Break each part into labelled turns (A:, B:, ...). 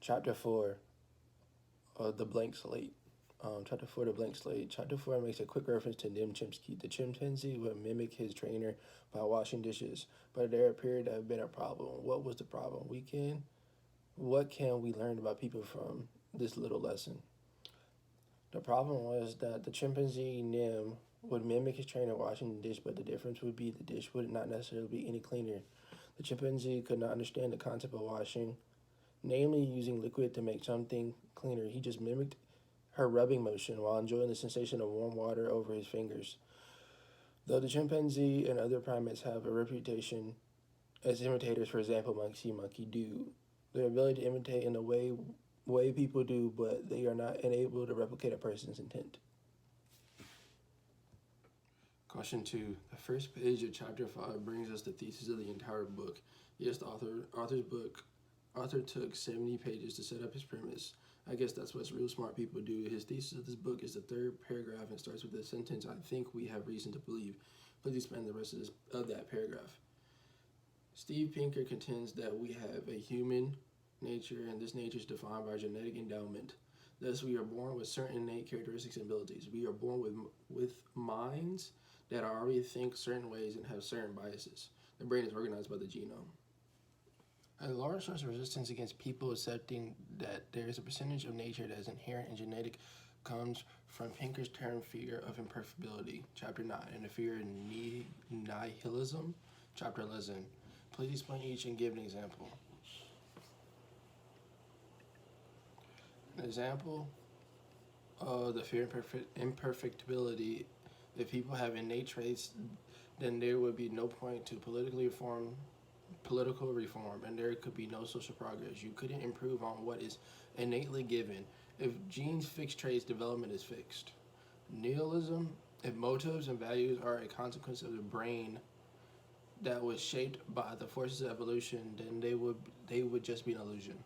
A: Chapter 4 of the Blank Slate. Chapter 4 the Blank Slate. Chapter 4 makes a quick reference to Nim Chimpsky. The chimpanzee would mimic his trainer by washing dishes, but there appeared to have been a problem. What was the problem? What can we learn about people from this little lesson? The problem was that the chimpanzee Nim would mimic his trainer washing the dish, but the difference would be the dish would not necessarily be any cleaner. The chimpanzee could not understand the concept of washing, namely using liquid to make something cleaner. He just mimicked her rubbing motion while enjoying the sensation of warm water over his fingers. Though the chimpanzee and other primates have a reputation as imitators, for example, monkey do, their ability to imitate in the way people do, but they are not unable to replicate a person's intent. Question 2. The first page of chapter 5 brings us the thesis of the entire book. Yes, the author took 70 pages to set up his premise. I guess that's what real smart people do. His thesis of this book is the third paragraph and starts with the sentence, "I think we have reason to believe." Please expand the rest of that paragraph. Steve Pinker contends that we have a human nature, and this nature is defined by genetic endowment. Thus, we are born with certain innate characteristics and abilities. We are born with minds that already think certain ways and have certain biases. The brain is organized by the genome. A large source of resistance against people accepting that there is a percentage of nature that is inherent and genetic comes from Pinker's term fear of imperfectibility, chapter 9, and the fear of nihilism, chapter 11. Please explain each and give an example. An example of the fear of imperfectibility: if people have innate traits, then there would be no point to political reform, and there could be no social progress. You couldn't improve on what is innately given. If genes fix traits, development is fixed. Nihilism: if motives and values are a consequence of the brain that was shaped by the forces of evolution, then they would just be an illusion.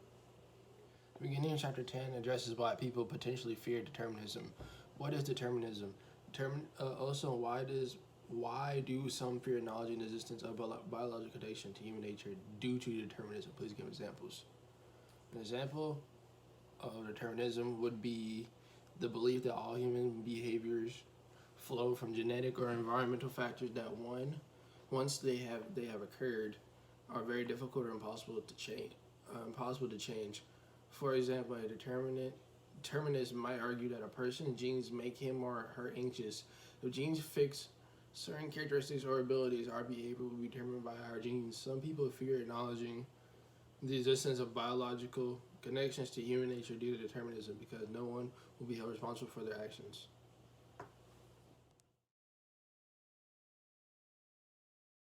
A: The beginning of chapter 10 addresses why people potentially fear determinism. What is determinism? Also, why do some fear knowledge and existence of biological connection to human nature due to determinism? Please give examples. An example of determinism would be the belief that all human behaviors flow from genetic or environmental factors that once they have occurred, are very difficult or impossible to change. For example, a determinist might argue that a person's genes make him or her anxious. If genes fix certain characteristics or abilities, our behavior will be determined by our genes. Some people fear acknowledging the existence of biological connections to human nature due to determinism because no one will be held responsible for their actions.